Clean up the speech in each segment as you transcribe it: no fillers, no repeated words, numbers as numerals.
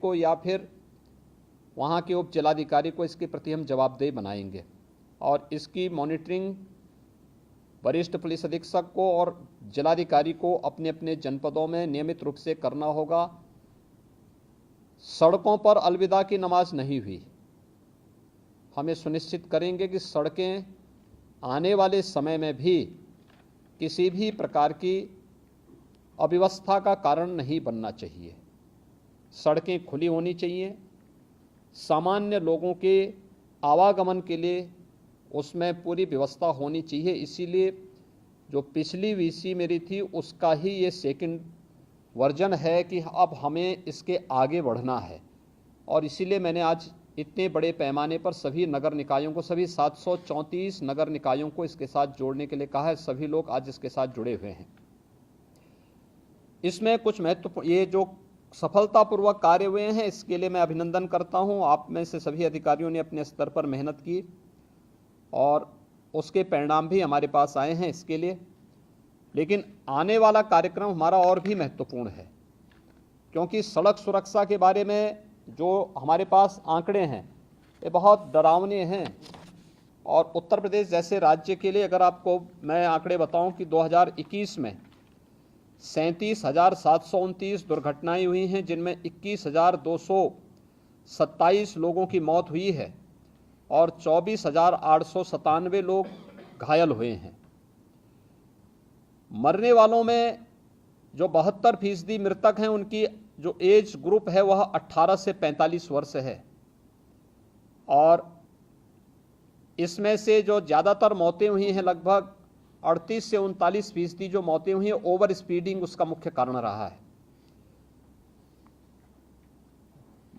को या फिर वहाँ के उप जिलाधिकारी को इसके प्रति हम जवाबदेह बनाएंगे और इसकी मॉनिटरिंग वरिष्ठ पुलिस अधीक्षक को और जिलाधिकारी को अपने अपने जनपदों में नियमित रूप से करना होगा। सड़कों पर अलविदा की नमाज नहीं हुई। हमें सुनिश्चित करेंगे कि सड़कें आने वाले समय में भी किसी भी प्रकार की अव्यवस्था का कारण नहीं बनना चाहिए। सड़कें खुली होनी चाहिए, सामान्य लोगों के आवागमन के लिए उसमें पूरी व्यवस्था होनी चाहिए। इसीलिए जो पिछली वीसी मेरी थी उसका ही ये सेकंड वर्जन है कि अब हमें इसके आगे बढ़ना है और इसीलिए मैंने आज इतने बड़े पैमाने पर सभी नगर निकायों को, सभी 734 नगर निकायों को इसके साथ जोड़ने के लिए कहा है। सभी लोग आज इसके साथ जुड़े हुए हैं। इसमें कुछ महत्वपूर्ण ये जो सफलतापूर्वक कार्य हुए हैं इसके लिए मैं अभिनंदन करता हूं। आप में से सभी अधिकारियों ने अपने स्तर पर मेहनत की और उसके परिणाम भी हमारे पास आए हैं इसके लिए। लेकिन आने वाला कार्यक्रम हमारा और भी महत्वपूर्ण है, क्योंकि सड़क सुरक्षा के बारे में जो हमारे पास आंकड़े हैं ये बहुत डरावने हैं। और उत्तर प्रदेश जैसे राज्य के लिए अगर आपको मैं आंकड़े बताऊं कि 2021 में 37,729 दुर्घटनाएं हुई हैं, जिनमें 21,227 लोगों की मौत हुई है और 24,897 लोग घायल हुए हैं। मरने वालों में जो 72% मृतक हैं उनकी जो एज ग्रुप है वह 18 से 45 वर्ष है और इसमें से जो ज़्यादातर मौतें हुई हैं लगभग 38 से 39% जो मौतें हुई हैं ओवर स्पीडिंग उसका मुख्य कारण रहा है।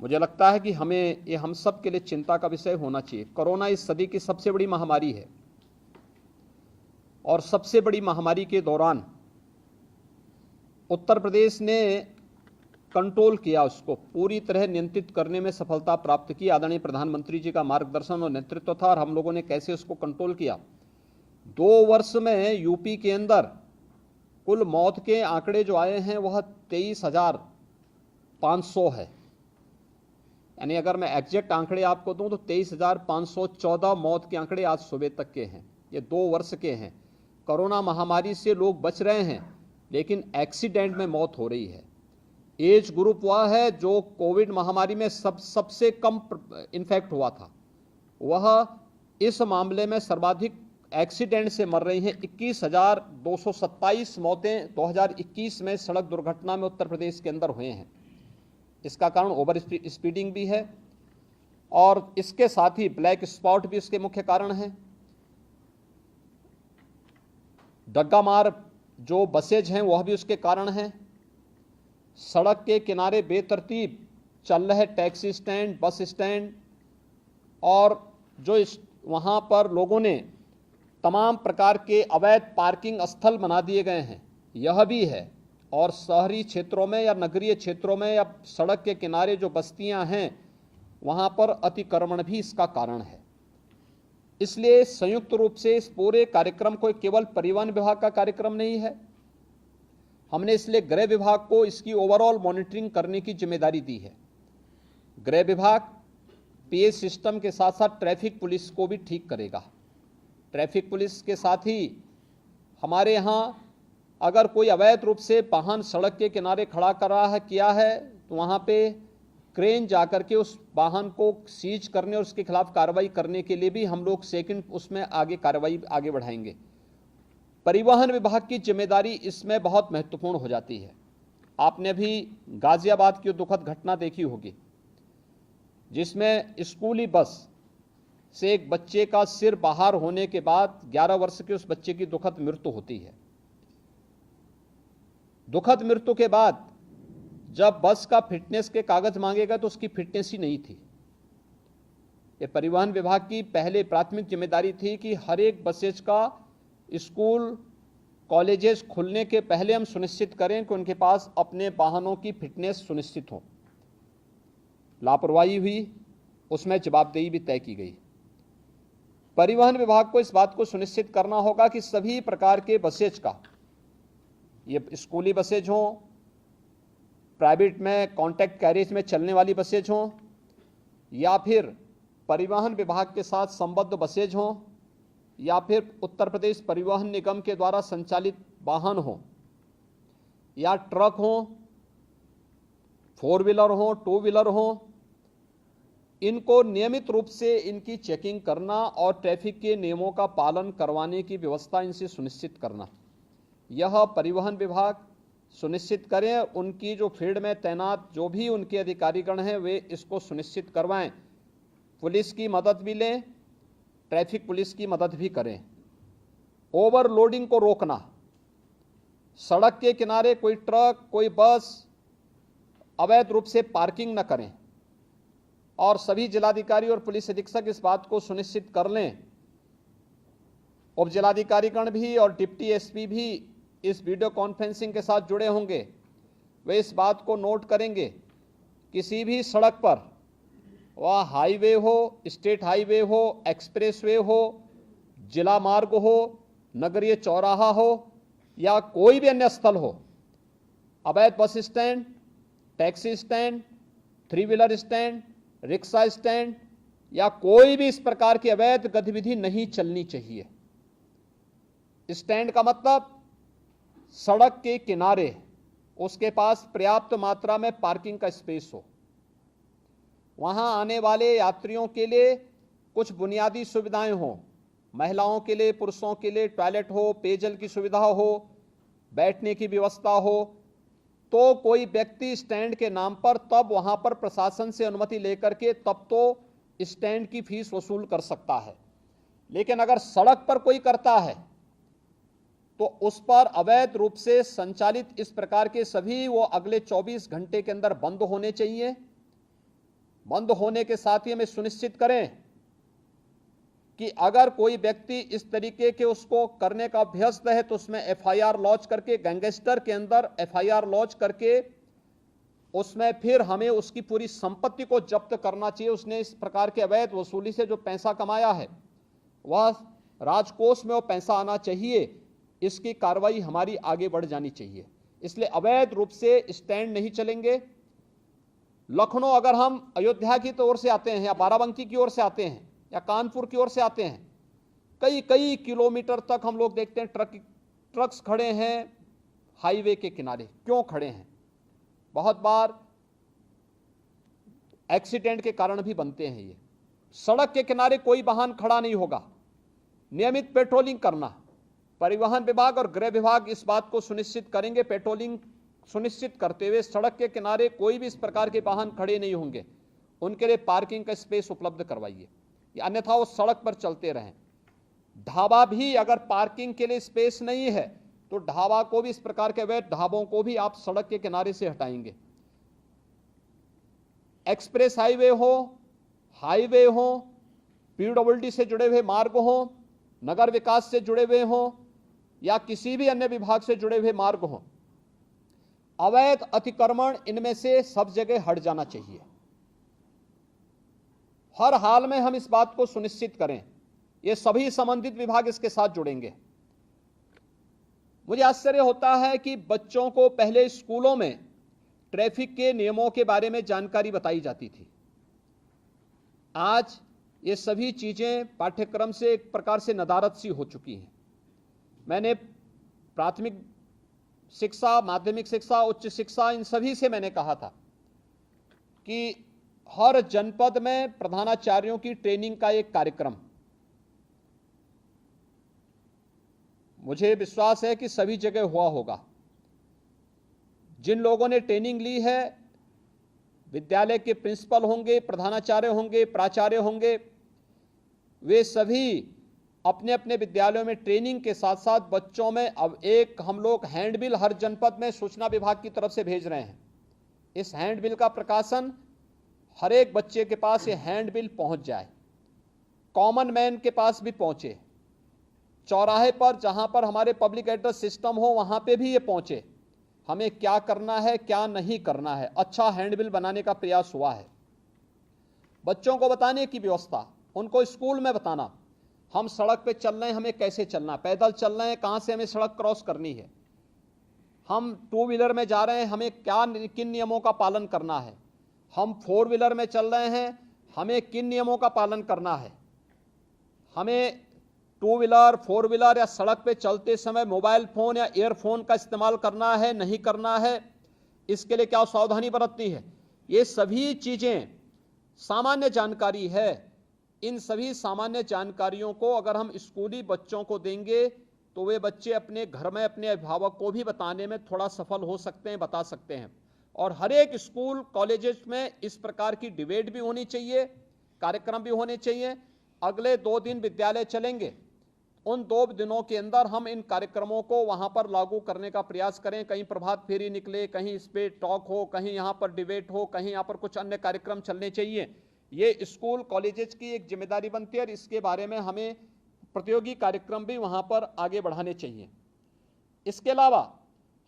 मुझे लगता है कि हमें ये हम सब के लिए चिंता का विषय होना चाहिए। कोरोना इस सदी की सबसे बड़ी महामारी है और सबसे बड़ी महामारी के दौरान उत्तर प्रदेश ने कंट्रोल किया, उसको पूरी तरह नियंत्रित करने में सफलता प्राप्त की। आदरणीय प्रधानमंत्री जी का मार्गदर्शन और नेतृत्व था और हम लोगों ने कैसे उसको कंट्रोल किया। 2 वर्ष में यूपी के अंदर कुल मौत के आंकड़े जो आए हैं वह 23,500 है। यानी अगर मैं एग्जैक्ट आंकड़े आपको दूं तो 23,514 मौत के आंकड़े आज सुबह तक के हैं। ये 2 वर्ष के हैं। कोरोना महामारी से लोग बच रहे हैं लेकिन एक्सीडेंट में मौत हो रही है। एज ग्रुप वह है जो कोविड महामारी में सबसे कम इन्फेक्ट हुआ था, वह इस मामले में सर्वाधिक एक्सीडेंट से मर रही हैं। 21,227 मौतें 2021 में सड़क दुर्घटना में उत्तर प्रदेश के अंदर हुए हैं। इसका कारण ओवर स्पीडिंग भी है और इसके साथ ही ब्लैक स्पॉट भी इसके मुख्य कारण हैं। डग्गा मार जो बसेज हैं वह भी उसके कारण हैं। सड़क के किनारे बेतरतीब चल रहे टैक्सी स्टैंड, बस स्टैंड और जो वहाँ पर लोगों ने तमाम प्रकार के अवैध पार्किंग स्थल बना दिए गए हैं, यह भी है। और शहरी क्षेत्रों में या नगरीय क्षेत्रों में या सड़क के किनारे जो बस्तियां हैं वहाँ पर अतिक्रमण भी इसका कारण है। इसलिए संयुक्त रूप से इस पूरे कार्यक्रम को केवल परिवहन विभाग का कार्यक्रम नहीं है, हमने इसलिए गृह विभाग को इसकी ओवरऑल मॉनिटरिंग करने की जिम्मेदारी दी है। गृह विभाग पीएस सिस्टम के साथ साथ ट्रैफिक पुलिस को भी ठीक करेगा। ट्रैफिक पुलिस के साथ ही हमारे यहाँ अगर कोई अवैध रूप से वाहन सड़क के किनारे खड़ा कर रहा है किया है तो वहाँ पे क्रेन जाकर के उस वाहन को सीज करने और उसके खिलाफ कार्रवाई करने के लिए भी हम लोग सेकंड उसमें आगे कार्रवाई आगे बढ़ाएंगे। परिवहन विभाग की जिम्मेदारी इसमें बहुत महत्वपूर्ण हो जाती है। आपने भी गाजियाबाद की दुखद घटना देखी होगी जिसमें स्कूली बस से एक बच्चे का सिर बाहर होने के बाद 11 वर्ष के उस बच्चे की दुखद मृत्यु होती है। दुखद मृत्यु के बाद जब बस का फिटनेस के कागज मांगेगा तो उसकी फिटनेस ही नहीं थी। ये परिवहन विभाग की पहले प्राथमिक जिम्मेदारी थी कि हर एक बसेज का स्कूल कॉलेजेस खुलने के पहले हम सुनिश्चित करें कि उनके पास अपने वाहनों की फिटनेस सुनिश्चित हो। लापरवाही हुई, उसमें जवाबदेही भी तय की गई। परिवहन विभाग को इस बात को सुनिश्चित करना होगा कि सभी प्रकार के बसेज का, ये स्कूली बसेज हों, प्राइवेट में कॉन्ट्रैक्ट कैरिज में चलने वाली बसेज हों या फिर परिवहन विभाग के साथ संबद्ध बसेज हों या फिर उत्तर प्रदेश परिवहन निगम के द्वारा संचालित वाहन हों या ट्रक हों, 4 व्हीलर हों, 2 व्हीलर हों, इनको नियमित रूप से इनकी चेकिंग करना और ट्रैफिक के नियमों का पालन करवाने की व्यवस्था इनसे सुनिश्चित करना, यह परिवहन विभाग सुनिश्चित करें। उनकी जो फील्ड में तैनात जो भी उनके अधिकारीगण हैं वे इसको सुनिश्चित करवाएं। पुलिस की मदद भी लें, ट्रैफिक पुलिस की मदद भी करें। ओवरलोडिंग को रोकना, सड़क के किनारे कोई ट्रक, कोई बस अवैध रूप से पार्किंग न करें और सभी जिलाधिकारी और पुलिस अधीक्षक इस बात को सुनिश्चित कर लें। उप जिलाधिकारीगण भी और डिप्टी एसपी भी इस वीडियो कॉन्फ्रेंसिंग के साथ जुड़े होंगे। वे इस बात को नोट करेंगे, किसी भी सड़क पर, वह हाईवे हो, स्टेट हाईवे हो, एक्सप्रेसवे हो, जिला मार्ग हो, नगरीय चौराहा हो या कोई भी अन्य स्थल हो, अवैध bus stand, taxi stand, 3 wheeler stand, rickshaw stand या कोई भी इस प्रकार की अवैध गतिविधि नहीं चलनी चाहिए। स्टैंड का मतलब सड़क के किनारे, उसके पास पर्याप्त मात्रा में पार्किंग का स्पेस हो, वहां आने वाले यात्रियों के लिए कुछ बुनियादी सुविधाएं हों, महिलाओं के लिए, पुरुषों के लिए टॉयलेट हो, पेयजल की सुविधा हो, बैठने की व्यवस्था हो। तो कोई व्यक्ति स्टैंड के नाम पर तब वहां पर प्रशासन से अनुमति लेकर के तब तो स्टैंड की फीस वसूल कर सकता है। लेकिन अगर सड़क पर कोई करता है तो उस पर अवैध रूप से संचालित इस प्रकार के सभी वो अगले 24 घंटे के अंदर बंद होने चाहिए। बंद होने के साथ ही हमें सुनिश्चित करें कि अगर कोई व्यक्ति इस तरीके के उसको करने का अभ्यस्त है तो उसमें एफआईआर लॉन्च करके, गैंगस्टर के अंदर एफआईआर लॉन्च करके उसमें फिर हमें उसकी पूरी संपत्ति को जब्त करना चाहिए। उसने इस प्रकार के अवैध वसूली से जो पैसा कमाया है वह राजकोष में वो पैसा आना चाहिए। इसकी कार्रवाई हमारी आगे बढ़ जानी चाहिए। इसलिए अवैध रूप से स्टैंड नहीं चलेंगे। लखनऊ अगर हम अयोध्या की ओर से आते हैं या बाराबंकी की ओर से आते हैं या कानपुर की ओर से आते हैं, कई कई किलोमीटर तक हम लोग देखते हैं ट्रक्स खड़े हैं हाईवे के किनारे। क्यों खड़े हैं? बहुत बार एक्सीडेंट के कारण भी बनते हैं। ये सड़क के किनारे कोई वाहन खड़ा नहीं होगा। नियमित पेट्रोलिंग करना, परिवहन विभाग और गृह विभाग इस बात को सुनिश्चित करेंगे। पेट्रोलिंग सुनिश्चित करते हुए सड़क के किनारे कोई भी इस प्रकार के वाहन खड़े नहीं होंगे, उनके लिए पार्किंग का स्पेस उपलब्ध करवाइए, अन्यथा वो सड़क पर चलते रहें। ढाबा भी अगर पार्किंग के लिए स्पेस नहीं है तो ढाबा को भी, इस प्रकार के अवैध ढाबों को भी आप सड़क के किनारे से हटाएंगे। एक्सप्रेस हाईवे हो, पीडब्ल्यूडी से जुड़े हुए मार्ग हो, नगर विकास से जुड़े हुए हो या किसी भी अन्य विभाग से जुड़े हुए मार्ग हो, अवैध अतिक्रमण इनमें से सब जगह हट जाना चाहिए। हर हाल में हम इस बात को सुनिश्चित करें। ये सभी संबंधित विभाग इसके साथ जुड़ेंगे। मुझे आश्चर्य होता है कि बच्चों को पहले स्कूलों में ट्रैफिक के नियमों के बारे में जानकारी बताई जाती थी। आज ये सभी चीजें पाठ्यक्रम से एक प्रकार से नदारद सी हो चुकी हैं। मैंने प्राथमिक शिक्षा, माध्यमिक शिक्षा, उच्च शिक्षा, इन सभी से मैंने कहा था कि हर जनपद में प्रधानाचार्यों की ट्रेनिंग का एक कार्यक्रम, मुझे विश्वास है कि सभी जगह हुआ होगा। जिन लोगों ने ट्रेनिंग ली है, विद्यालय के प्रिंसिपल होंगे, प्रधानाचार्य होंगे, प्राचार्य होंगे, वे सभी अपने अपने विद्यालयों में ट्रेनिंग के साथ साथ बच्चों में अब एक हम लोग हैंडबिल हर जनपद में सूचना विभाग की तरफ से भेज रहे हैं। इस हैंडबिल का प्रकाशन हर एक बच्चे के पास ये हैंडबिल पहुंच जाए, कॉमन मैन के पास भी पहुंचे, चौराहे पर जहां पर हमारे पब्लिक एड्रेस सिस्टम हो वहां पे भी ये पहुंचे। हमें क्या करना है, क्या नहीं करना है, अच्छा हैंडबिल बनाने का प्रयास हुआ है। बच्चों को बताने की व्यवस्था, उनको स्कूल में बताना, हम सड़क पे चल रहे हैं, हमें कैसे चलना, पैदल चल रहे हैं, कहां से हमें सड़क क्रॉस करनी है, हम टू व्हीलर में जा रहे हैं, हमें किन नियमों का पालन करना है, हम फोर व्हीलर में चल रहे हैं, हमें किन नियमों का पालन करना है, हमें टू व्हीलर फोर व्हीलर या सड़क पे चलते समय मोबाइल फोन या ईयरफोन का इस्तेमाल करना है नहीं करना है, इसके लिए क्या सावधानी बरतनी है। ये सभी चीजें सामान्य जानकारी है। इन सभी सामान्य जानकारियों को अगर हम स्कूली बच्चों को देंगे तो वे बच्चे अपने घर में अपने अभिभावक को भी बताने में थोड़ा सफल हो सकते हैं, बता सकते हैं। और हर एक स्कूल कॉलेजेस में इस प्रकार की डिबेट भी होनी चाहिए, कार्यक्रम भी होने चाहिए। अगले 2 दिन विद्यालय चलेंगे, उन 2 दिनों के अंदर हम इन कार्यक्रमों को वहां पर लागू करने का प्रयास करें। कहीं प्रभात फेरी निकले, कहीं इस पे टॉक हो, कहीं यहां पर डिबेट हो, कहीं यहां पर कुछ अन्य कार्यक्रम चलने चाहिए। ये स्कूल कॉलेजेस की एक जिम्मेदारी बनती है और इसके बारे में हमें प्रतियोगी कार्यक्रम भी वहां पर आगे बढ़ाने चाहिए। इसके अलावा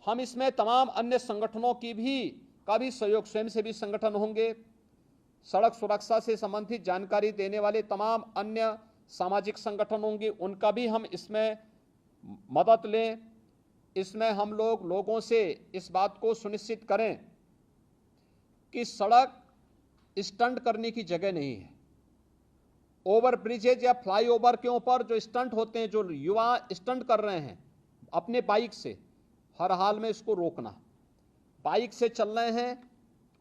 हम इसमें तमाम अन्य संगठनों का भी सहयोग, स्वयंसेवी संगठन होंगे, सड़क सुरक्षा से संबंधित जानकारी देने वाले तमाम अन्य सामाजिक संगठन होंगे, उनका भी हम इसमें मदद लें। इसमें हम लोगों से इस बात को सुनिश्चित करें कि सड़क स्टंट करने की जगह नहीं है। ओवर ब्रिजेज या फ्लाईओवर के ऊपर जो स्टंट होते हैं, जो युवा स्टंट कर रहे हैं अपने बाइक से, हर हाल में इसको रोकना। बाइक से चल रहे हैं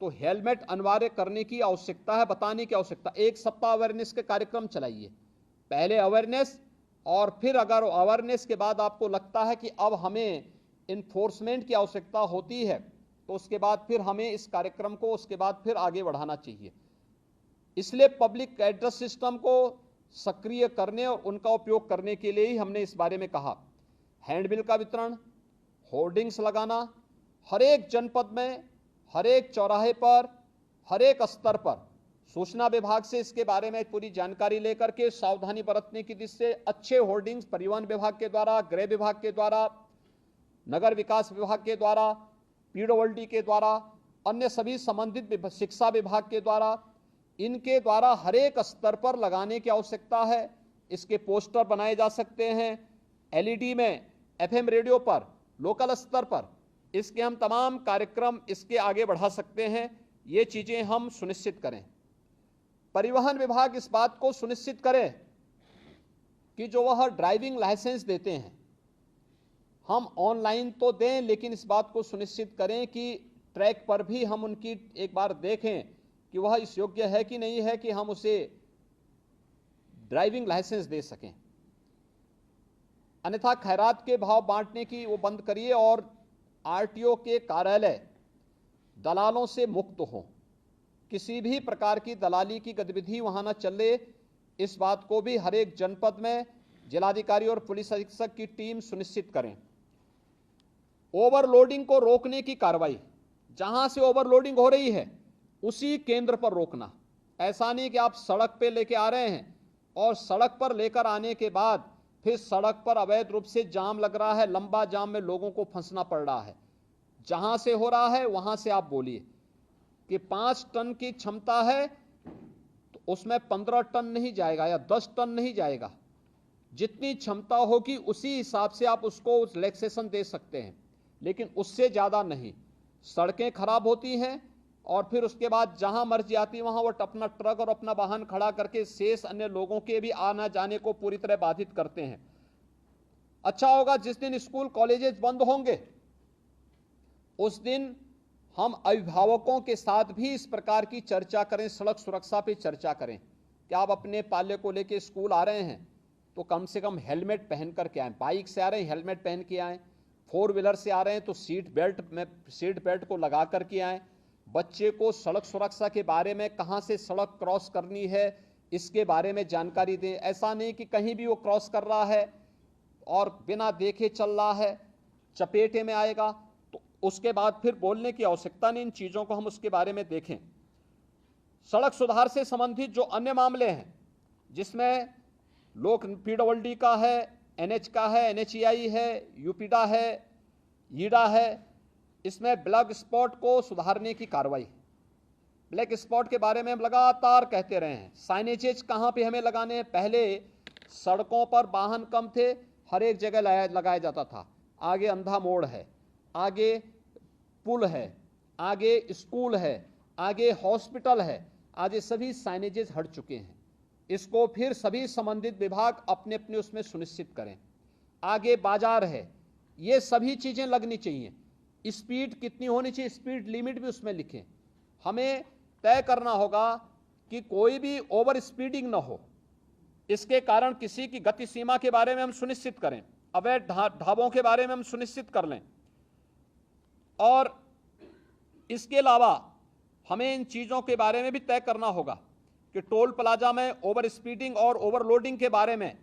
तो हेलमेट अनिवार्य करने की आवश्यकता है, बताने की आवश्यकता। 1 सप्ताह अवेयरनेस के कार्यक्रम चलाइए, पहले अवेयरनेस, और फिर अगर अवेयरनेस के बाद आपको लगता है कि अब हमें इन्फोर्समेंट की आवश्यकता होती है तो उसके बाद फिर हमें इस कार्यक्रम को उसके बाद फिर आगे बढ़ाना चाहिए। इसलिए पब्लिक एड्रेस सिस्टम को सक्रिय करने और उनका उपयोग करने के लिए ही हमने इस बारे में कहा। हैंडबिल का वितरण, होर्डिंग्स लगाना, हर एक जनपद में, हर एक चौराहे पर, हर एक स्तर पर सूचना विभाग से इसके बारे में पूरी जानकारी लेकर के सावधानी बरतने की दिशा से अच्छे होर्डिंग्स परिवहन विभाग के द्वारा, गृह विभाग के द्वारा, नगर विकास विभाग के द्वारा, पीडब्ल्यूडी के द्वारा, अन्य सभी संबंधित शिक्षा विभाग के द्वारा, इनके द्वारा हर एक स्तर पर लगाने की आवश्यकता है। इसके पोस्टर बनाए जा सकते हैं, एलईडी में, एफएम रेडियो पर, लोकल स्तर पर इसके हम तमाम कार्यक्रम इसके आगे बढ़ा सकते हैं। ये चीजें हम सुनिश्चित करें। परिवहन विभाग इस बात को सुनिश्चित करे कि जो वह ड्राइविंग लाइसेंस देते हैं हम ऑनलाइन तो दें, लेकिन इस बात को सुनिश्चित करें कि ट्रैक पर भी हम उनकी एक बार देखें कि वह इस योग्य है कि नहीं है कि हम उसे ड्राइविंग लाइसेंस दे सकें। अन्यथा खैरात के भाव बांटने की वो बंद करिए और आरटीओ के कार्यालय दलालों से मुक्त हो, किसी भी प्रकार की दलाली की गतिविधि वहां न चले। इस बात को भी हर एक जनपद में जिलाधिकारी और पुलिस अधीक्षक की टीम सुनिश्चित करें। ओवरलोडिंग को रोकने की कार्रवाई, जहां से ओवरलोडिंग हो रही है उसी केंद्र पर रोकना। ऐसा नहीं कि आप सड़क पे लेके आ रहे हैं और सड़क पर लेकर आने के बाद फिर सड़क पर अवैध रूप से जाम लग रहा है, लंबा जाम में लोगों को फंसना पड़ रहा है। जहां से हो रहा है वहां से आप बोलिए कि 5 टन की क्षमता है तो उसमें 15 टन नहीं जाएगा या 10 टन नहीं जाएगा। जितनी क्षमता होगी उसी हिसाब से आप उसको रिलैक्सेशन दे सकते हैं, लेकिन उससे ज्यादा नहीं। सड़कें खराब होती हैं और फिर उसके बाद जहां मर्जी आती वहां वो अपना ट्रक और अपना वाहन खड़ा करके शेष अन्य लोगों के भी आना जाने को पूरी तरह बाधित करते हैं। अच्छा होगा जिस दिन स्कूल कॉलेजेस बंद होंगे उस दिन हम अभिभावकों के साथ भी इस प्रकार की चर्चा करें, सड़क सुरक्षा पे चर्चा करें कि आप अपने पाले को लेके स्कूल आ रहे हैं तो कम से कम हेलमेट पहन करके आएं। बाइक से आ रहे हैं हेलमेट पहन के आएं, 4 व्हीलर से आ रहे हैं तो सीट बेल्ट को लगा करके आएं। बच्चे को सड़क सुरक्षा के बारे में, कहां से सड़क क्रॉस करनी है इसके बारे में जानकारी दें। ऐसा नहीं कि कहीं भी वो क्रॉस कर रहा है और बिना देखे चल रहा है, चपेटे में आएगा तो उसके बाद फिर बोलने की आवश्यकता नहीं। इन चीजों को हम उसके बारे में देखें। सड़क सुधार से संबंधित जो अन्य मामले हैं जिसमें लोक पीडब्ल्यूडी का है, एनएच का है, एनएचईआई है, यूपीडा है, ईडा है, इसमें ब्लैक स्पॉट को सुधारने की कार्रवाई। ब्लैक स्पॉट के बारे में हम लगातार कहते रहे हैं। साइनेजेज कहां पे हमें लगाने हैं? पहले सड़कों पर वाहन कम थे, हर एक जगह लगाया जाता था। आगे अंधा मोड़ है, आगे पुल है, आगे स्कूल है, आगे हॉस्पिटल है, आज ये सभी साइनेजेस हट चुके हैं। इसको फिर सभी संबंधित विभाग अपने अपने उसमें सुनिश्चित करें। आगे बाजार है, ये सभी चीजें लगनी चाहिए। स्पीड कितनी होनी चाहिए, स्पीड लिमिट भी उसमें लिखें। हमें तय करना होगा कि कोई भी ओवर स्पीडिंग ना हो, इसके कारण किसी की गति सीमा के बारे में हम सुनिश्चित करें, अवैध ढाबों के बारे में हम सुनिश्चित कर लें। और इसके अलावा हमें इन चीजों के बारे में भी तय करना होगा कि टोल प्लाजा में ओवर स्पीडिंग और ओवरलोडिंग के बारे में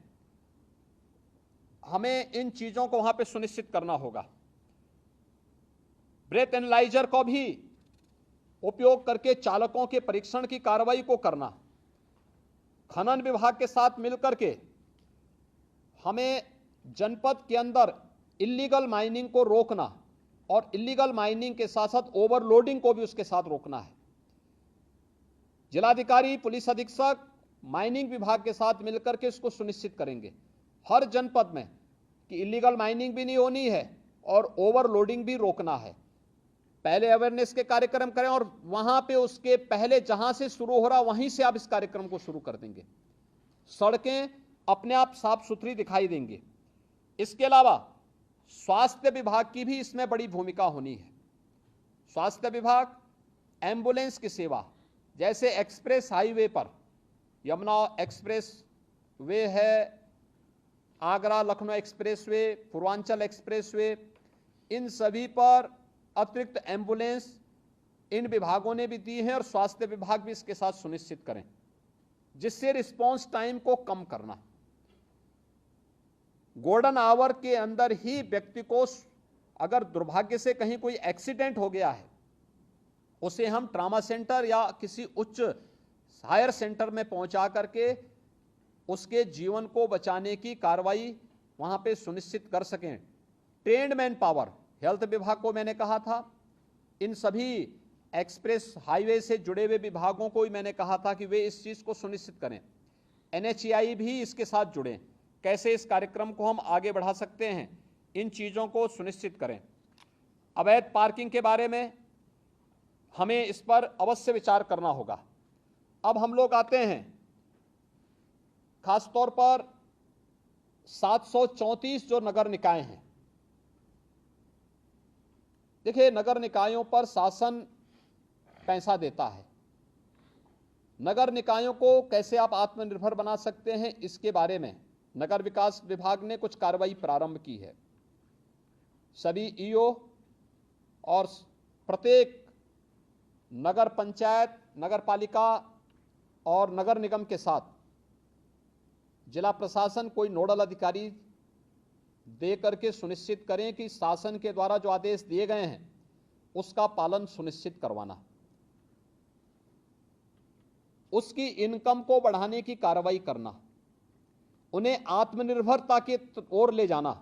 हमें इन चीजों को वहां पे सुनिश्चित करना होगा। ब्रेथ एनालाइजर को भी उपयोग करके चालकों के परीक्षण की कार्रवाई को करना। खनन विभाग के साथ मिलकर के हमें जनपद के अंदर इल्लीगल माइनिंग को रोकना और इल्लीगल माइनिंग के साथ साथ ओवरलोडिंग को भी उसके साथ रोकना है। जिलाधिकारी, पुलिस अधीक्षक माइनिंग विभाग के साथ मिलकर के इसको सुनिश्चित करेंगे हर जनपद में कि इल्लीगल माइनिंग भी नहीं होनी है और ओवरलोडिंग भी रोकना है। पहले अवेयरनेस के कार्यक्रम करें और वहां पे उसके पहले जहां से शुरू हो रहा वहीं से आप इस कार्यक्रम को शुरू कर देंगे। सड़कें अपने आप साफ सुथरी दिखाई देंगी। इसके अलावा स्वास्थ्य विभाग की भी इसमें बड़ी भूमिका होनी है। स्वास्थ्य विभाग एम्बुलेंस की सेवा, जैसे एक्सप्रेस हाईवे पर यमुना एक्सप्रेस वे है, Agra Lucknow expressway, Purvanchal expressway, इन सभी पर अतिरिक्त एम्बुलेंस इन विभागों ने भी दी है और स्वास्थ्य विभाग भी इसके साथ सुनिश्चित करें, जिससे रिस्पांस टाइम को कम करना। गोल्डन आवर के अंदर ही व्यक्ति को अगर दुर्भाग्य से कहीं कोई एक्सीडेंट हो गया है, उसे हम ट्रामा सेंटर या किसी उच्च हायर सेंटर में पहुंचा करके उसके जीवन को बचाने की कार्रवाई वहां पे सुनिश्चित कर सकें। ट्रेन्ड मैन पावर, हेल्थ विभाग को मैंने कहा था, इन सभी एक्सप्रेस हाईवे से जुड़े हुए विभागों को भी मैंने कहा था कि वे इस चीज को सुनिश्चित करें। NHAI भी इसके साथ जुड़ें, कैसे इस कार्यक्रम को हम आगे बढ़ा सकते हैं, इन चीजों को सुनिश्चित करें। अवैध पार्किंग के बारे में हमें इस पर अवश्य विचार करना होगा। अब हम लोग आते हैं खासतौर पर 734 जो नगर निकाय हैं। देखिए, नगर निकायों पर शासन पैसा देता है। नगर निकायों को कैसे आप आत्मनिर्भर बना सकते हैं, इसके बारे में नगर विकास विभाग ने कुछ कार्रवाई प्रारंभ की है। सभी EO और प्रत्येक नगर पंचायत, नगर पालिका और नगर निगम के साथ जिला प्रशासन कोई नोडल अधिकारी दे करके सुनिश्चित करें कि शासन के द्वारा जो आदेश दिए गए हैं उसका पालन सुनिश्चित करवाना, उसकी इनकम को बढ़ाने की कार्रवाई करना, उन्हें आत्मनिर्भरता की ओर ले जाना।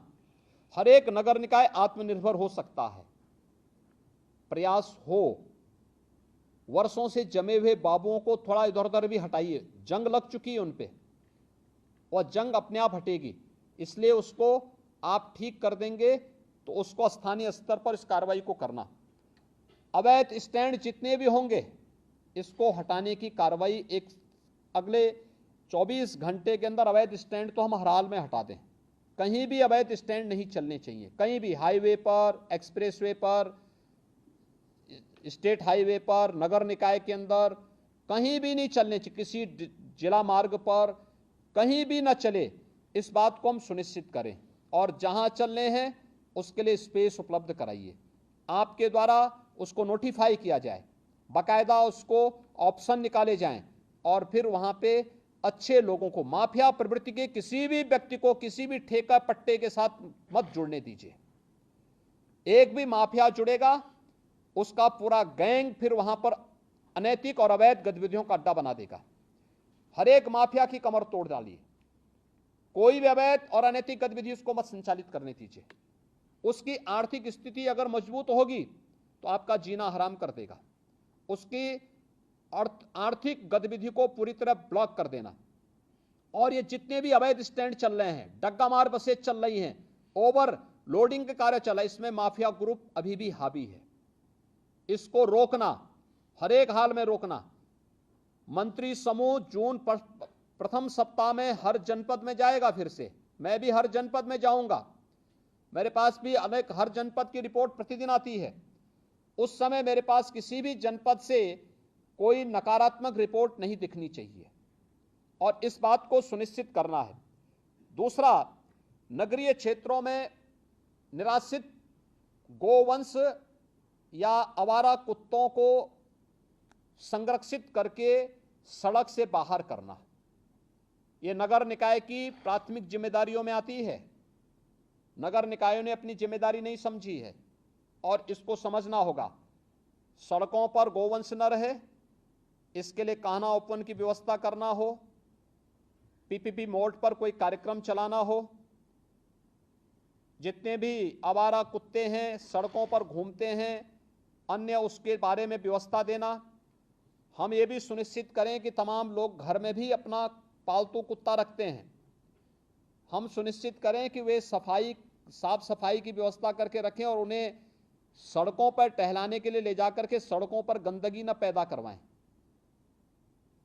हर एक नगर निकाय आत्मनिर्भर हो सकता है, प्रयास हो। वर्षों से जमे हुए बाबुओं को थोड़ा इधर उधर भी हटाइए, जंग लग चुकी है उन पे और जंग अपने आप हटेगी, इसलिए उसको आप ठीक कर देंगे तो उसको स्थानीय स्तर पर इस कार्रवाई को करना। अवैध स्टैंड जितने भी होंगे इसको हटाने की कार्रवाई एक अगले 24 घंटे के अंदर अवैध स्टैंड तो हम हर हाल में हटा दें। कहीं भी अवैध स्टैंड नहीं चलने चाहिए, कहीं भी, हाईवे पर, एक्सप्रेसवे पर, स्टेट हाईवे पर, नगर निकाय के अंदर कहीं भी नहीं चलने चाहिए। किसी जिला मार्ग पर कहीं भी ना चले, इस बात को हम सुनिश्चित करें और जहां चलने हैं उसके लिए स्पेस उपलब्ध कराइए। आपके द्वारा उसको नोटिफाई किया जाए, बाकायदा उसको ऑप्शन निकाले जाएं और फिर वहां पे अच्छे लोगों को, माफिया प्रवृत्ति के किसी भी व्यक्ति को किसी भी ठेका पट्टे के साथ मत जुड़ने दीजिए। एक भी माफिया जुड़ेगा उसका पूरा गैंग फिर वहां पर अनैतिक और अवैध गतिविधियों का अड्डा बना देगा। हर एक माफिया की कमर तोड़ डालिए, कोई भी अवैध और अनैतिक गतिविधि उसको मत संचालित करने दीजिए। उसकी आर्थिक स्थिति अगर मजबूत होगी तो आपका जीना हराम कर देगा। उसकी आर्थिक गतिविधि को पूरी तरह ब्लॉक कर देना। और ये जितने भी अवैध स्टैंड चल रहे हैं, डग्गा मार बसें चल रही हैं, ओवर लोडिंग का कार्य चला, इसमें माफिया ग्रुप अभी भी हावी है। इसको रोकना, हर एक हाल में रोकना। मंत्री समूह जून प्रथम सप्ताह में हर जनपद में जाएगा। फिर से मैं भी हर जनपद में जाऊंगा। मेरे पास भी अनेक हर जनपद की रिपोर्ट प्रतिदिन आती है। उस समय मेरे पास किसी भी जनपद से कोई नकारात्मक रिपोर्ट नहीं दिखनी चाहिए और इस बात को सुनिश्चित करना है। दूसरा, नगरीय क्षेत्रों में निराश्रित गोवंश या आवारा कुत्तों को संरक्षित करके सड़क से बाहर करना, यह नगर निकाय की प्राथमिक जिम्मेदारियों में आती है। नगर निकायों ने अपनी जिम्मेदारी नहीं समझी है और इसको समझना होगा। सड़कों पर गोवंश न रहे, इसके लिए कान्हा ओपन की व्यवस्था करना हो, पीपीपी मोड पर कोई कार्यक्रम चलाना हो, जितने भी आवारा कुत्ते हैं सड़कों पर घूमते हैं अन्य, उसके बारे में व्यवस्था देना। हम ये भी सुनिश्चित करें कि तमाम लोग घर में भी अपना पालतू कुत्ता रखते हैं, हम सुनिश्चित करें कि वे साफ सफाई की व्यवस्था करके रखें और उन्हें सड़कों पर टहलाने के लिए ले जाकर के सड़कों पर गंदगी न पैदा करवाएं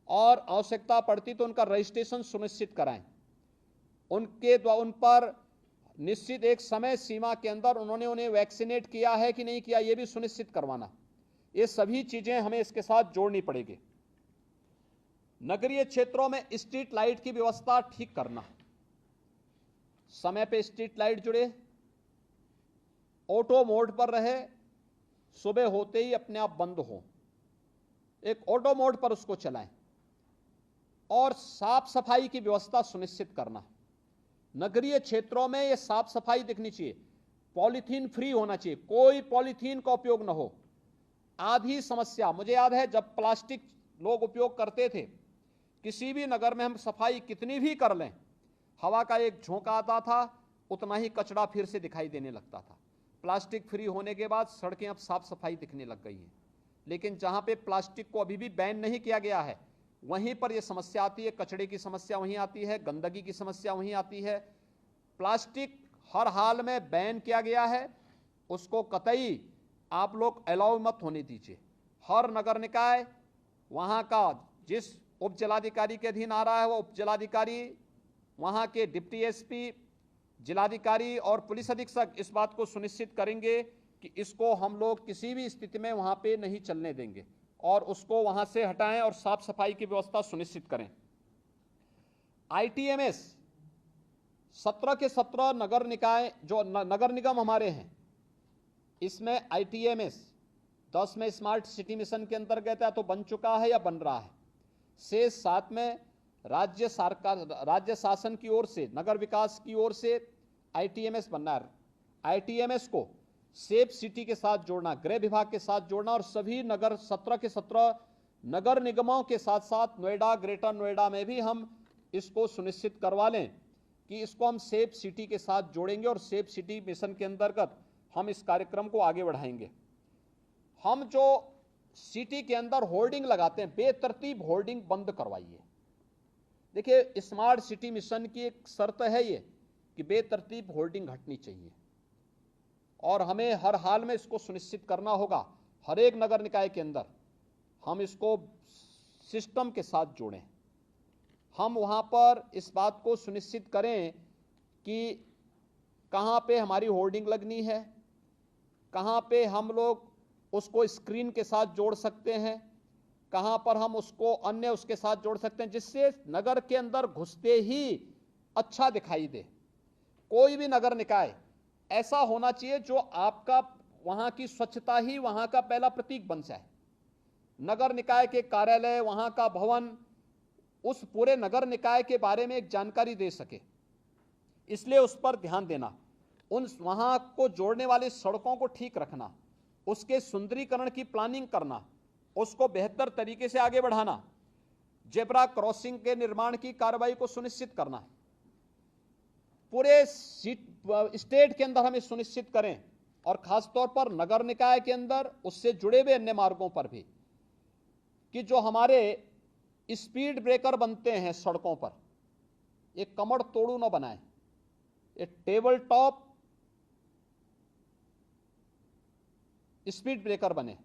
और आवश्यकता पड़ती तो उनका रजिस्ट्रेशन सुनिश्चित कराएं। उन पर निश्चित एक समय सीमा के अंदर उन्होंने उन्हें वैक्सीनेट किया है कि नहीं किया, यह भी सुनिश्चित करवाना। ये सभी चीजें हमें इसके साथ जोड़नी पड़ेगी। नगरीय क्षेत्रों में स्ट्रीट लाइट की व्यवस्था ठीक करना, समय पे स्ट्रीट लाइट जुड़े, ऑटो मोड पर रहे, सुबह होते ही अपने आप बंद हो, एक ऑटो मोड पर उसको चलाएं और साफ सफाई की व्यवस्था सुनिश्चित करना। नगरीय क्षेत्रों में यह साफ सफाई दिखनी चाहिए, पॉलीथीन फ्री होना चाहिए, कोई पॉलीथीन का उपयोग न हो। आधी समस्या मुझे याद है जब प्लास्टिक लोग उपयोग करते थे, किसी भी नगर में हम सफाई कितनी भी कर लें, हवा का एक झोंका आता था, उतना ही कचरा फिर से दिखाई देने लगता था। प्लास्टिक फ्री होने के बाद सड़कें अब साफ सफाई दिखने लग गई हैं, लेकिन जहां पे प्लास्टिक को अभी भी बैन नहीं किया गया है वहीं पर यह समस्या आती है, कचरे की समस्या वहीं आती है, गंदगी की समस्या वहीं आती है। प्लास्टिक हर हाल में बैन किया गया है, उसको कतई आप लोग अलाउ मत होने दीजिए। हर नगर निकाय वहां का जिस उप जिलाधिकारी के अधीन आ रहा है, वो उप जिलाधिकारी, वहां के डिप्टी एसपी, जिलाधिकारी और पुलिस अधीक्षक इस बात को सुनिश्चित करेंगे कि इसको हम लोग किसी भी स्थिति में वहां पे नहीं चलने देंगे और उसको वहां से हटाएं और साफ सफाई की व्यवस्था सुनिश्चित करें। आईटीएमएस 17 के 17 नगर निकाय जो नगर निगम हमारे हैं, इसमें आईटीएमएस 10 में स्मार्ट सिटी मिशन के अंतर्गत है तो बन चुका है या बन रहा है, से 7 में राज्य शासन की ओर से, नगर विकास की ओर से आईटीएमएस बनना है। आईटीएमएस को सेफ सिटी के साथ जोड़ना, गृह विभाग के साथ जोड़ना और सभी नगर 17 के 17 नगर निगमों के साथ साथ नोएडा, ग्रेटर नोएडा में भी हम इसको सुनिश्चित करवा लें कि इसको हम सेफ सिटी के साथ जोड़ेंगे और सेफ सिटी मिशन के अंतर्गत हम इस कार्यक्रम को आगे बढ़ाएंगे। हम जो सिटी के अंदर होर्डिंग लगाते हैं, बेतरतीब होर्डिंग बंद करवाइए। देखिए, स्मार्ट सिटी मिशन की एक शर्त है ये कि बेतरतीब होर्डिंग हटनी चाहिए और हमें हर हाल में इसको सुनिश्चित करना होगा। हर एक नगर निकाय के अंदर हम इसको सिस्टम के साथ जोड़ें। हम वहां पर इस बात को सुनिश्चित करें कि कहां पे हमारी होर्डिंग लगनी है, कहां पे हम लोग उसको स्क्रीन के साथ जोड़ सकते हैं, कहां पर हम उसको अन्य उसके साथ जोड़ सकते हैं, जिससे नगर के अंदर घुसते ही अच्छा दिखाई दे। कोई भी नगर निकाय ऐसा होना चाहिए जो आपका वहां की स्वच्छता ही वहां का पहला प्रतीक बन जाए। नगर निकाय के कार्यालय, वहां का भवन उस पूरे नगर निकाय के बारे में एक जानकारी दे सके, इसलिए उस पर ध्यान देना। उन वहां को जोड़ने वाली सड़कों को ठीक रखना, उसके सुंदरीकरण की प्लानिंग करना, उसको बेहतर तरीके से आगे बढ़ाना, जेब्रा क्रॉसिंग के निर्माण की कार्रवाई को सुनिश्चित करना। पूरे स्टेट के अंदर हम सुनिश्चित करें और खासतौर पर नगर निकाय के अंदर उससे जुड़े हुए अन्य मार्गों पर भी कि जो हमारे स्पीड ब्रेकर बनते हैं सड़कों पर, एक कमर तोड़ू न बनाएं, एक टेबल टॉप स्पीड ब्रेकर बने।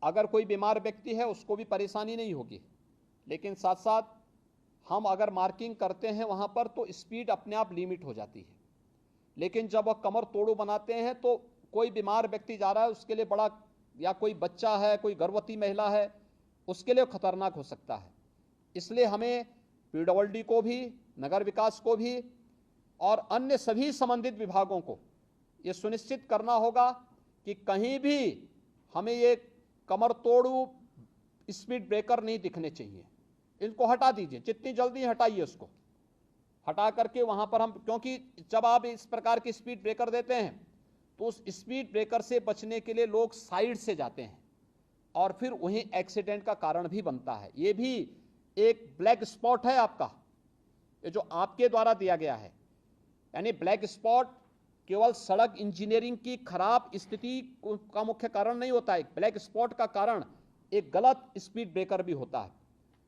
अगर कोई बीमार व्यक्ति है उसको भी परेशानी नहीं होगी, लेकिन साथ साथ हम अगर मार्किंग करते हैं वहां पर तो स्पीड अपने आप लिमिट हो जाती है। लेकिन जब वह कमर तोड़ू बनाते हैं तो कोई बीमार व्यक्ति जा रहा है उसके लिए बड़ा, या कोई बच्चा है, कोई गर्भवती महिला है, उसके लिए खतरनाक हो सकता है। इसलिए हमें पीडब्ल्यूडी को भी, नगर विकास को भी और अन्य सभी संबंधित विभागों को ये सुनिश्चित करना होगा कि कहीं भी हमें ये कमर तोड़ू स्पीड ब्रेकर नहीं दिखने चाहिए। इनको हटा दीजिए, जितनी जल्दी हटाइए उसको, हटा करके वहां पर हम, क्योंकि जब आप इस प्रकार की स्पीड ब्रेकर देते हैं तो उस स्पीड ब्रेकर से बचने के लिए लोग साइड से जाते हैं और फिर वहीं एक्सीडेंट का कारण भी बनता है। ये भी एक ब्लैक स्पॉट है आपका, ये जो आपके द्वारा दिया गया है। यानी ब्लैक स्पॉट केवल सड़क इंजीनियरिंग की खराब स्थिति का मुख्य कारण नहीं होता है, ब्लैक स्पॉट का कारण एक गलत स्पीड ब्रेकर भी होता है।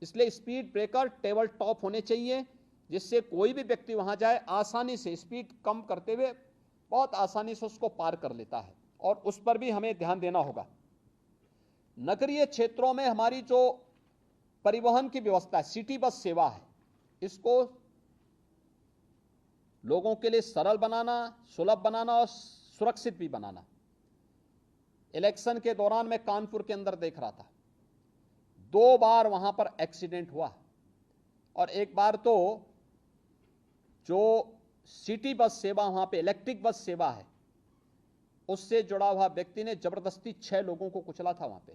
इसलिए स्पीड ब्रेकर टेबल टॉप होने चाहिए, जिससे कोई भी व्यक्ति वहां जाए आसानी से स्पीड कम करते हुए बहुत आसानी से उसको पार कर लेता है, और उस पर भी हमें ध्यान देना होगा। नगरीय क्षेत्रों में हमारी जो परिवहन की व्यवस्था है, सिटी बस सेवा है, इसको लोगों के लिए सरल बनाना, सुलभ बनाना और सुरक्षित भी बनाना। इलेक्शन के दौरान मैं कानपुर के अंदर देख रहा था, 2 बार वहां पर एक्सीडेंट हुआ, और एक बार तो जो सिटी बस सेवा वहां पे इलेक्ट्रिक बस सेवा है उससे जुड़ा हुआ व्यक्ति ने जबरदस्ती 6 लोगों को कुचला था वहां पे।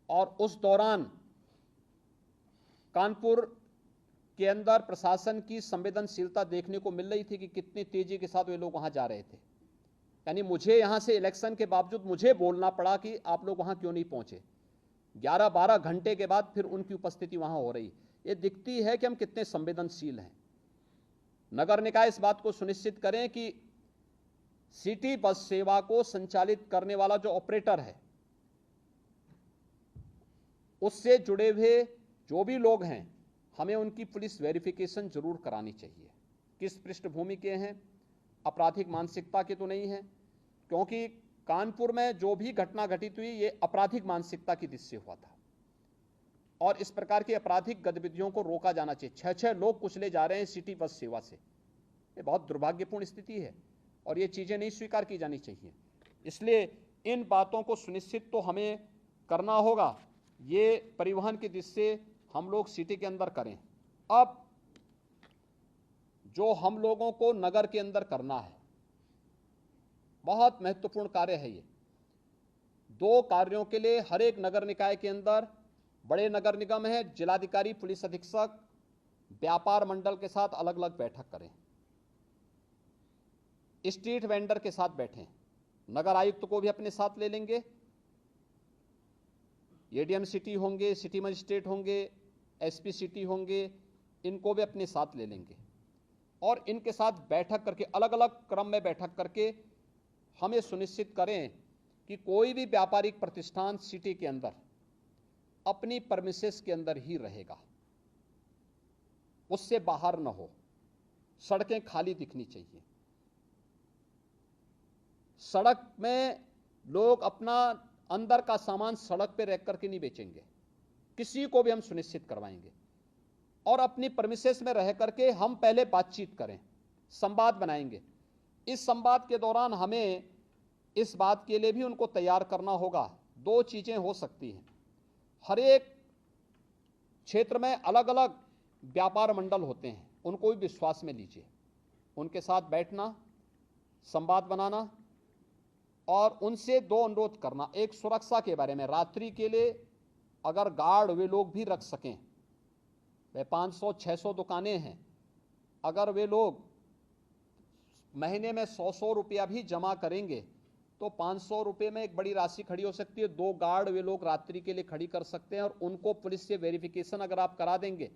और उस दौरान कानपुर के अंदर प्रशासन की संवेदनशीलता देखने को मिल रही थी कि कितनी तेजी के साथ वे लोग वहां जा रहे थे। यानी मुझे यहां से इलेक्शन के बावजूद मुझे बोलना पड़ा कि आप लोग वहां क्यों नहीं पहुंचे। 11-12 घंटे के बाद फिर उनकी उपस्थिति वहां हो रही। ये दिखती है कि हम कितने संवेदनशील हैं। नगर निकाय इस बात को सुनिश्चित करें कि सिटी बस सेवा को संचालित करने वाला जो ऑपरेटर है उससे जुड़े हुए जो भी लोग हैं, हमें उनकी पुलिस वेरिफिकेशन जरूर करानी चाहिए। किस पृष्ठभूमि के हैं, आपराधिक मानसिकता के तो नहीं है, क्योंकि कानपुर में जो भी घटना घटित हुई ये आपराधिक मानसिकता की दृष्टि से हुआ था, और इस प्रकार की आपराधिक गतिविधियों को रोका जाना चाहिए। 6-6 लोग कुचले जा रहे हैं सिटी बस सेवा से, ये बहुत दुर्भाग्यपूर्ण स्थिति है और ये चीजें नहीं स्वीकार की जानी चाहिए। इसलिए इन बातों को सुनिश्चित तो हमें करना होगा, ये परिवहन की दृष्टि से हम लोग सिटी के अंदर करें। अब जो हम लोगों को नगर के अंदर करना है, बहुत महत्वपूर्ण कार्य है ये। 2 कार्यों के लिए हर एक नगर निकाय के अंदर, बड़े नगर निगम है, जिलाधिकारी, पुलिस अधीक्षक, व्यापार मंडल के साथ अलग अलग बैठक करें, स्ट्रीट वेंडर के साथ बैठें, नगर आयुक्त को भी अपने साथ ले लेंगे, एडीएम सिटी होंगे, सिटी मजिस्ट्रेट होंगे, एसपी सिटी होंगे, इनको भी अपने साथ ले लेंगे और इनके साथ बैठक करके, अलग अलग क्रम में बैठक करके हमें सुनिश्चित करें कि कोई भी व्यापारिक प्रतिष्ठान सिटी के अंदर अपनी परमिसेस के अंदर ही रहेगा, उससे बाहर न हो। सड़कें खाली दिखनी चाहिए। सड़क में लोग अपना अंदर का सामान सड़क पे रख करके नहीं बेचेंगे, किसी को भी हम सुनिश्चित करवाएंगे। और अपनी परमिसेस में रह करके हम पहले बातचीत करें, संवाद बनाएंगे। इस संवाद के दौरान हमें इस बात के लिए भी उनको तैयार करना होगा। 2 चीजें हो सकती हैं, हर एक क्षेत्र में अलग अलग व्यापार मंडल होते हैं, उनको भी विश्वास में लीजिए, उनके साथ बैठना, संवाद बनाना और उनसे 2 अनुरोध करना। एक, सुरक्षा के बारे में, रात्रि के लिए अगर गार्ड वे लोग भी रख सकें, वे 500-600 दुकानें हैं, अगर वे लोग महीने में 100-100 रुपया भी जमा करेंगे तो 500 रुपये में एक बड़ी राशि खड़ी हो सकती है। 2 गार्ड वे लोग रात्रि के लिए खड़ी कर सकते हैं और उनको पुलिस से वेरिफिकेशन अगर आप करा देंगे,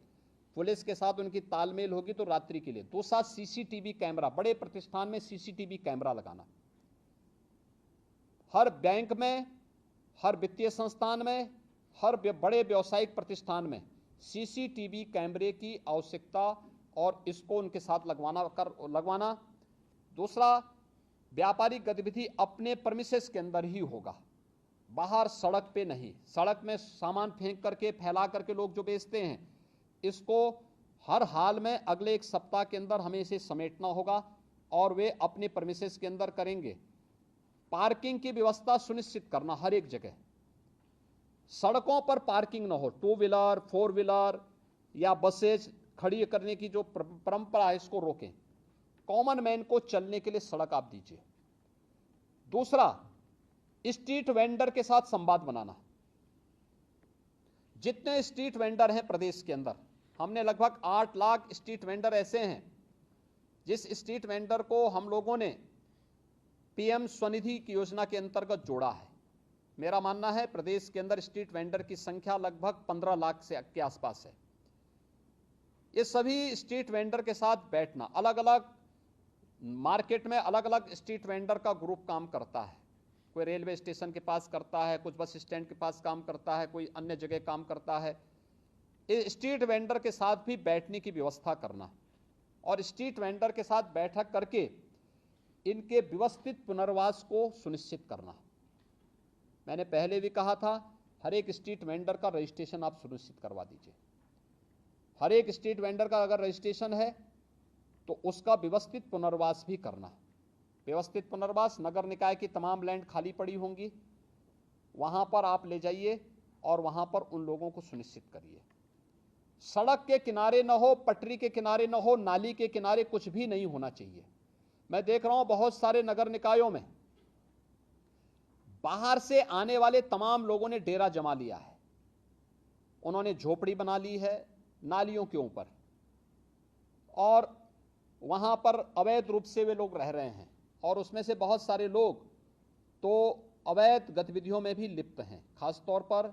पुलिस के साथ उनकी तालमेल होगी तो रात्रि के लिए। दूसरा, सीसीटीवी कैमरा, बड़े प्रतिष्ठान में सीसीटीवी कैमरा लगाना, हर बैंक में, हर वित्तीय संस्थान में, हर बड़े व्यावसायिक प्रतिष्ठान में सीसीटीवी कैमरे की आवश्यकता और इसको उनके साथ लगवाना। दूसरा, व्यापारिक गतिविधि अपने प्रेमिसेस के अंदर ही होगा, बाहर सड़क पे नहीं। सड़क में सामान फेंक करके फैला करके लोग जो बेचते हैं, इसको हर हाल में अगले एक सप्ताह के अंदर हमें इसे समेटना होगा और वे अपने प्रेमिसेस के अंदर करेंगे। पार्किंग की व्यवस्था सुनिश्चित करना हर एक जगह, सड़कों पर पार्किंग ना हो, 2 व्हीलर 4 व्हीलर या बसेज खड़ी करने की जो परंपरा है इसको रोकें। कॉमन मैन को चलने के लिए सड़क आप दीजिए। दूसरा, स्ट्रीट वेंडर के साथ संवाद बनाना। जितने स्ट्रीट वेंडर हैं प्रदेश के अंदर, हमने लगभग 8 लाख स्ट्रीट वेंडर ऐसे हैं जिस स्ट्रीट वेंडर को हम लोगों ने पीएम स्वनिधि की योजना के अंतर्गत जोड़ा है। मेरा मानना है प्रदेश के अंदर स्ट्रीट वेंडर की संख्या लगभग 15 लाख से के आसपास है। ये सभी स्ट्रीट वेंडर के साथ बैठना, अलग अलग मार्केट में अलग अलग स्ट्रीट वेंडर का ग्रुप काम करता है। कोई रेलवे स्टेशन के पास करता है, कुछ बस स्टैंड के पास काम करता है, कोई अन्य जगह काम करता है। इस स्ट्रीट वेंडर के साथ भी बैठने की व्यवस्था करना और स्ट्रीट वेंडर के साथ बैठक करके इनके व्यवस्थित पुनर्वास को सुनिश्चित करना। मैंने पहले भी कहा था, हर एक स्ट्रीट वेंडर का रजिस्ट्रेशन आप सुनिश्चित करवा दीजिए। हर एक स्ट्रीट वेंडर का अगर रजिस्ट्रेशन है तो उसका व्यवस्थित पुनर्वास भी करना। व्यवस्थित पुनर्वास, नगर निकाय की तमाम लैंड खाली पड़ी होंगी, वहां पर आप ले जाइए और वहां पर उन लोगों को सुनिश्चित करिए। सड़क के किनारे न हो, पटरी के किनारे न हो, नाली के किनारे कुछ भी नहीं होना चाहिए। मैं देख रहा हूं बहुत सारे नगर निकायों में बाहर से आने वाले तमाम लोगों ने डेरा जमा लिया है, उन्होंने झोपड़ी बना ली है नालियों के ऊपर और वहां पर अवैध रूप से वे लोग रह रहे हैं और उसमें से बहुत सारे लोग तो अवैध गतिविधियों में भी लिप्त हैं। खासतौर पर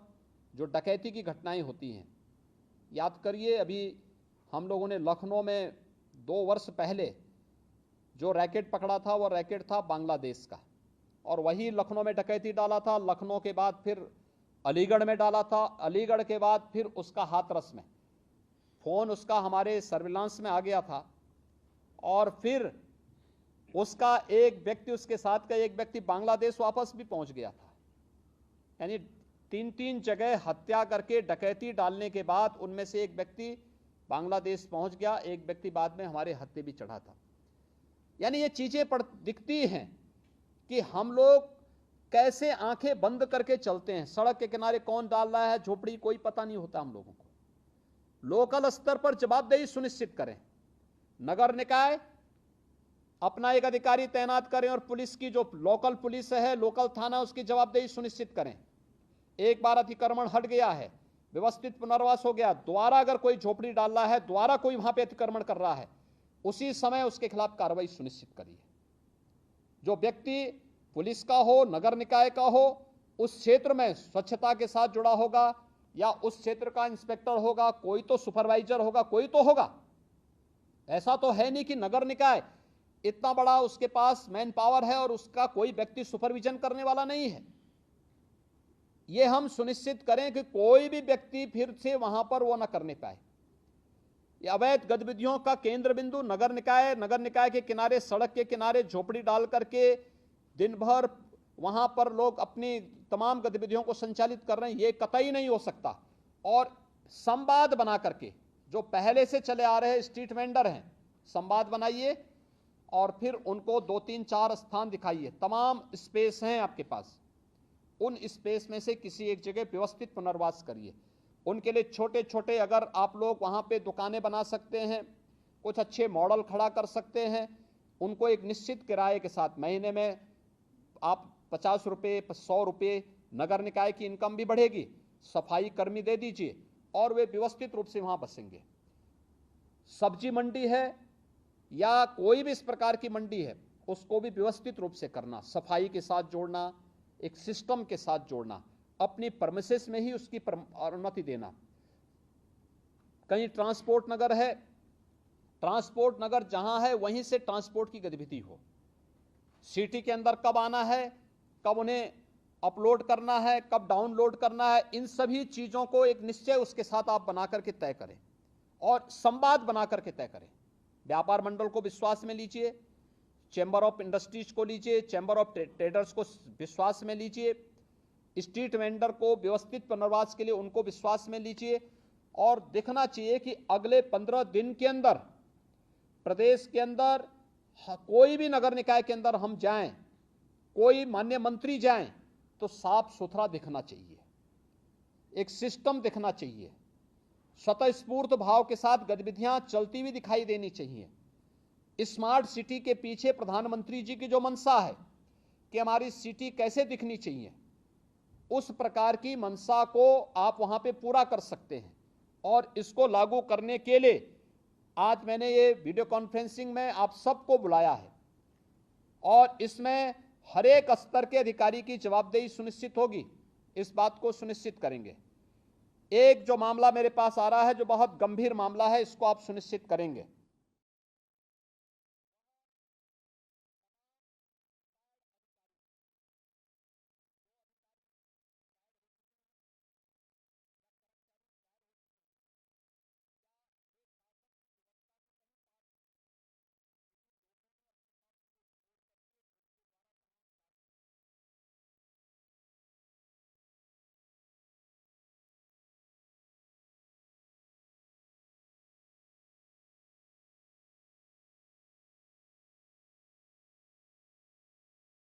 जो डकैती की घटनाएं होती हैं, याद करिए अभी हम लोगों ने लखनऊ में 2 वर्ष पहले जो रैकेट पकड़ा था वो रैकेट था बांग्लादेश का और वही लखनऊ में डकैती डाला था। लखनऊ के बाद फिर अलीगढ़ में डाला था, अलीगढ़ के बाद फिर उसका हाथरस में, फोन उसका हमारे सर्विलांस में आ गया था और फिर उसका एक व्यक्ति, उसके साथ का एक व्यक्ति बांग्लादेश वापस भी पहुंच गया था। यानी 3 जगह हत्या करके डकैती डालने के बाद उनमें से एक व्यक्ति बांग्लादेश पहुंच गया, एक व्यक्ति बाद में हमारे हत्थे भी चढ़ा था। यानी ये चीजें दिखती हैं कि हम लोग कैसे आंखें बंद करके चलते हैं। सड़क के किनारे कौन डाल रहा है झोपड़ी, कोई पता नहीं होता हम लोगों को। लोकल स्तर पर जवाबदेही सुनिश्चित करें, नगर निकाय अपना एक अधिकारी तैनात करें और पुलिस की जो लोकल पुलिस है, लोकल थाना, उसकी जवाबदेही सुनिश्चित करें। एक बार अतिक्रमण हट गया है, व्यवस्थित पुनर्वास हो गया, दोबारा अगर कोई झोपड़ी डाल रहा है, दोबारा कोई वहां पे अतिक्रमण कर रहा है, उसी समय उसके खिलाफ कार्रवाई सुनिश्चित करिए। जो व्यक्ति पुलिस का हो, नगर निकाय का हो, उस क्षेत्र में स्वच्छता के साथ जुड़ा होगा या उस क्षेत्र का इंस्पेक्टर होगा, कोई तो सुपरवाइजर होगा, कोई तो होगा। ऐसा तो है नहीं कि नगर निकाय इतना बड़ा उसके पास मैन पावर है और उसका कोई व्यक्ति सुपरविजन करने वाला नहीं है। यह हम सुनिश्चित करें कि कोई भी व्यक्ति फिर से वहां पर वो न करने पाए। ये अवैध गतिविधियों का केंद्र बिंदु नगर निकाय के किनारे, सड़क के किनारे झोपड़ी डाल करके दिन भर वहां पर लोग अपनी तमाम गतिविधियों को संचालित कर रहे हैं, ये कतई नहीं हो सकता। और संवाद बना करके, जो पहले से चले आ रहे स्ट्रीट वेंडर हैं, संवाद बनाइए और फिर उनको 2, 3, 4 स्थान दिखाइए। तमाम स्पेस हैं आपके पास, उन स्पेस में से किसी एक जगह व्यवस्थित पुनर्वास करिए। उनके लिए छोटे छोटे अगर आप लोग वहां पे दुकानें बना सकते हैं, कुछ अच्छे मॉडल खड़ा कर सकते हैं, उनको एक निश्चित किराए के साथ, महीने में आप 50 रुपये 100 रुपये, नगर निकाय की इनकम भी बढ़ेगी, सफाई कर्मी दे दीजिए और वे व्यवस्थित रूप से वहां बसेंगे। सब्जी मंडी है या कोई भी इस प्रकार की मंडी है, उसको भी व्यवस्थित रूप से करना, सफाई के साथ जोड़ना, एक सिस्टम के साथ जोड़ना, अपनी परमिसेस में ही उसकी अनुमति देना। कहीं ट्रांसपोर्ट नगर है, ट्रांसपोर्ट नगर जहां है वहीं से ट्रांसपोर्ट की गतिविधि हो। सिटी के अंदर कब आना है, कब उन्हें अपलोड करना है, कब डाउनलोड करना है, इन सभी चीजों को एक निश्चय उसके साथ आप बना करके तय करें और संवाद बना करके तय करें। व्यापार मंडल को विश्वास में लीजिए, चैम्बर ऑफ इंडस्ट्रीज को लीजिए, चैम्बर ऑफ ट्रेडर्स को विश्वास में लीजिए, स्ट्रीट वेंडर को व्यवस्थित पुनर्वास के लिए उनको विश्वास में लीजिए, और देखना चाहिए कि अगले 15 दिन के अंदर प्रदेश के अंदर कोई भी नगर निकाय के अंदर हम जाएं, कोई माननीय मंत्री जाएं, तो साफ सुथरा दिखना चाहिए, एक सिस्टम दिखना चाहिए, स्वतःस्फूर्त भाव के साथ गतिविधियां चलती हुई दिखाई देनी चाहिए। स्मार्ट सिटी के पीछे प्रधानमंत्री जी की जो मंशा है कि हमारी सिटी कैसे दिखनी चाहिए, उस प्रकार की मंशा को आप वहां पे पूरा कर सकते हैं। और इसको लागू करने के लिए आज मैंने ये वीडियो कॉन्फ्रेंसिंग में आप सबको बुलाया है, और इसमें हर एक स्तर के अधिकारी की जवाबदेही सुनिश्चित होगी, इस बात को सुनिश्चित करेंगे। एक जो मामला मेरे पास आ रहा है जो बहुत गंभीर मामला है, इसको आप सुनिश्चित करेंगे।